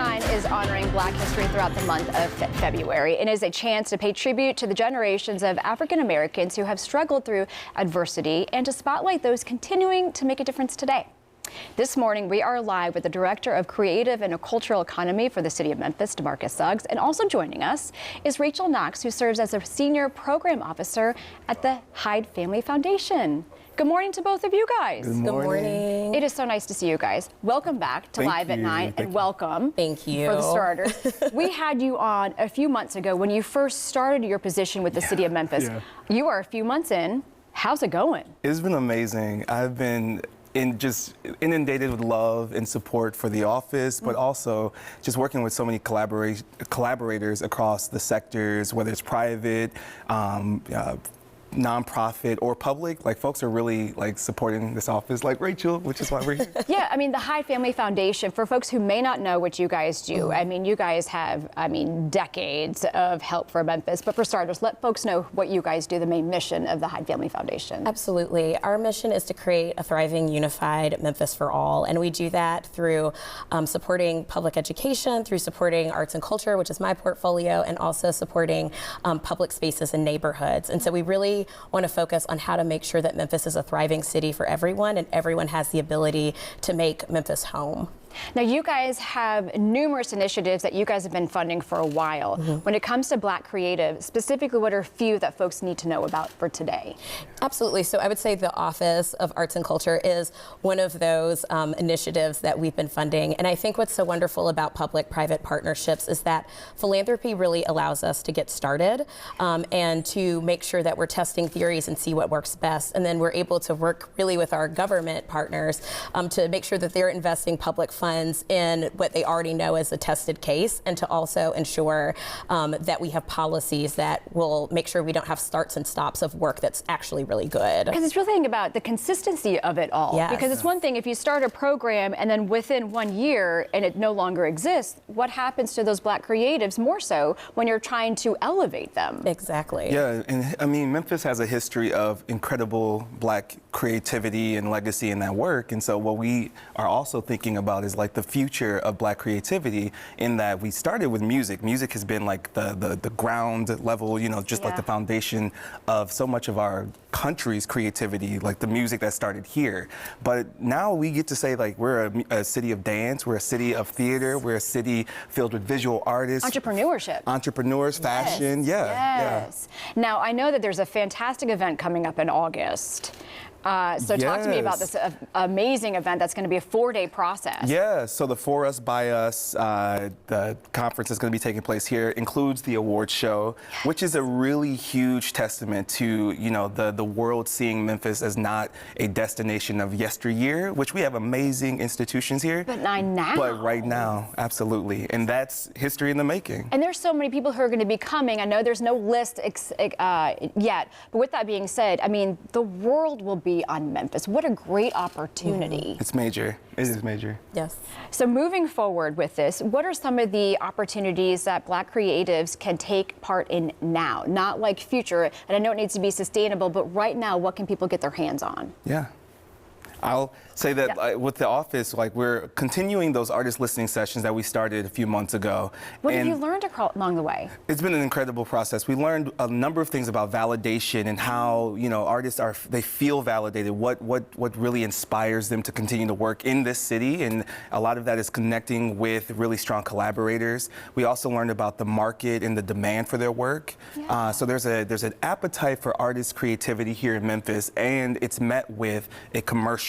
9 is honoring Black history throughout the month of February and is a chance to pay tribute to the generations of African Americans who have struggled through adversity and to spotlight those continuing to make a difference today. This morning, we are live with the Director of Creative and Cultural Economy for the City of Memphis, DeMarcus Suggs, and also joining us is Rachel Knox, who serves as a Senior Program Officer at the Hyde Family Foundation. Good morning to both of you guys. Good morning. It is so nice to see you guys. Welcome back to Live at 9 and welcome. Thank you. For the starters. We had you on a few months ago when you first started your position with the City of Memphis. Yeah. You are a few months in. How's it going? It's been amazing. I've been just inundated with love and support for the office, but also just working with so many collaborators across the sectors, whether it's private, nonprofit or public. Like, folks are really supporting this office, like Rachel, which is why we're here. Yeah, I mean, the Hyde Family Foundation, for folks who may not know what you guys do, I mean, you guys have, decades of help for Memphis, but for starters, let folks know what you guys do, the main mission of the Hyde Family Foundation. Absolutely. Our mission is to create a thriving, unified Memphis for all, and we do that through supporting public education, through supporting arts and culture, which is my portfolio, and also supporting public spaces and neighborhoods. And so we really want to focus on how to make sure that Memphis is a thriving city for everyone and everyone has the ability to make Memphis home. Now, you guys have numerous initiatives that you guys have been funding for a while. When it comes to Black creative, specifically, what are a few that folks need to know about for today? Absolutely. So I would say the Office of Arts and Culture is one of those initiatives that we've been funding. And I think what's so wonderful about public-private partnerships is that philanthropy really allows us to get started and to make sure that we're testing theories and see what works best. And then we're able to work really with our government partners to make sure that they're investing public funds in what they already know is a tested case, and to also ensure that we have policies that will make sure we don't have starts and stops of work that's actually really good. Because it's really about the consistency of it all. Yes. Because it's one thing if you start a program and then within 1 year and it no longer exists, what happens to those Black creatives more so when you're trying to elevate them? Exactly. Yeah, and I mean, Memphis has a history of incredible Black creativity and legacy in that work. And so what we are also thinking about is like the future of Black creativity, in that we started with music. Music has been like the ground level, you know, just like the foundation of so much of our country's creativity, like the music that started here. But now we get to say, like, we're a city of dance, we're a city of theater, we're a city filled with visual artists. Entrepreneurship. Entrepreneurs, fashion, Yes. Now, I know that there's a fantastic event coming up in August. So talk to me about this amazing event that's going to be a 4-day process. Yeah, so the For Us, By Us, the conference is going to be taking place here, includes the awards show, which is a really huge testament to, you know, the world seeing Memphis as not a destination of yesteryear, which we have amazing institutions here. But now. But right now, absolutely. And that's history in the making. And there's so many people who are going to be coming. I know there's no list yet. But with that being said, I mean, the world will be on Memphis. What a great opportunity. It's major. It is major. Yes. So moving forward with this, what are some of the opportunities that Black creatives can take part in now? Not like future, and I know it needs to be sustainable, but right now, what can people get their hands on? Yeah. I'll say that with the office, like, we're continuing those artist listening sessions that we started a few months ago. What have you learned along the way? It's been an incredible process. We learned a number of things about validation and how, you know, artists they feel validated, what really inspires them to continue to work in this city, and a lot of that is connecting with really strong collaborators. We also learned about the market and the demand for their work. Yeah. So there's an appetite for artist creativity here in Memphis, and it's met with a commercial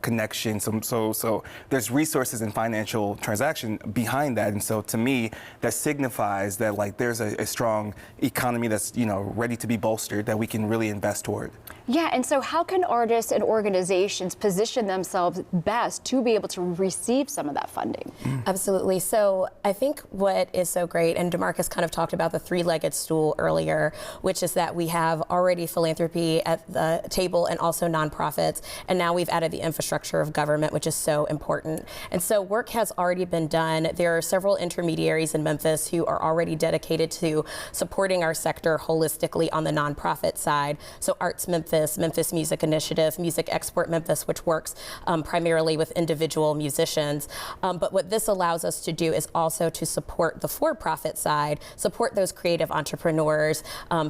connection. So there's resources and financial transaction behind that, and so to me that signifies that, like, there's a strong economy that's, you know, ready to be bolstered, that we can really invest toward. Yeah, and so how can artists and organizations position themselves best to be able to receive some of that funding? Absolutely. So I think what is so great, and DeMarcus kind of talked about the three-legged stool earlier, which is that we have already philanthropy at the table and also nonprofits, and now we've added the infrastructure of government, which is so important. And so work has already been done. There are several intermediaries in Memphis who are already dedicated to supporting our sector holistically on the nonprofit side. So Arts Memphis Memphis, Memphis Music Initiative, Music Export Memphis, which works primarily with individual musicians. But what this allows us to do is also to support the for-profit side, support those creative entrepreneurs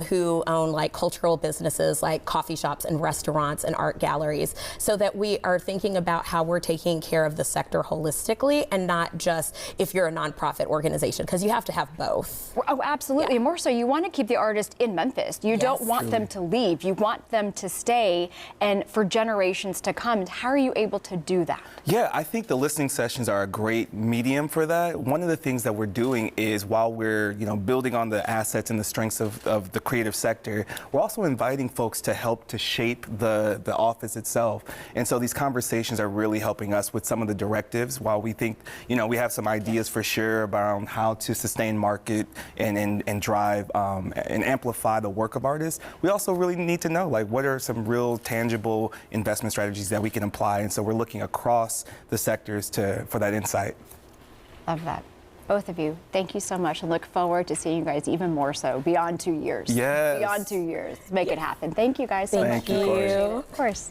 who own like cultural businesses like coffee shops and restaurants and art galleries, so that we are thinking about how we're taking care of the sector holistically and not just if you're a nonprofit organization, because you have to have both. Oh, absolutely. Yeah. More so, you want to keep the artist in Memphis. You don't want them to leave. You want them to stay and for generations to come. How are you able to do that? Yeah, I think the listening sessions are a great medium for that. One of the things that we're doing is while we're building on the assets and the strengths of the creative sector, we're also inviting folks to help to shape the office itself. And so these conversations are really helping us with some of the directives. While we think, we have some ideas for sure about how to sustain market and drive and amplify the work of artists, we also really need to know what are some real tangible investment strategies that we can apply. And so we're looking across the sectors for that insight. Love that. Both of you, thank you so much, and look forward to seeing you guys even more so beyond 2 years. Yes. Beyond 2 years. Make it happen. Thank you guys so much. Thank you. Of course.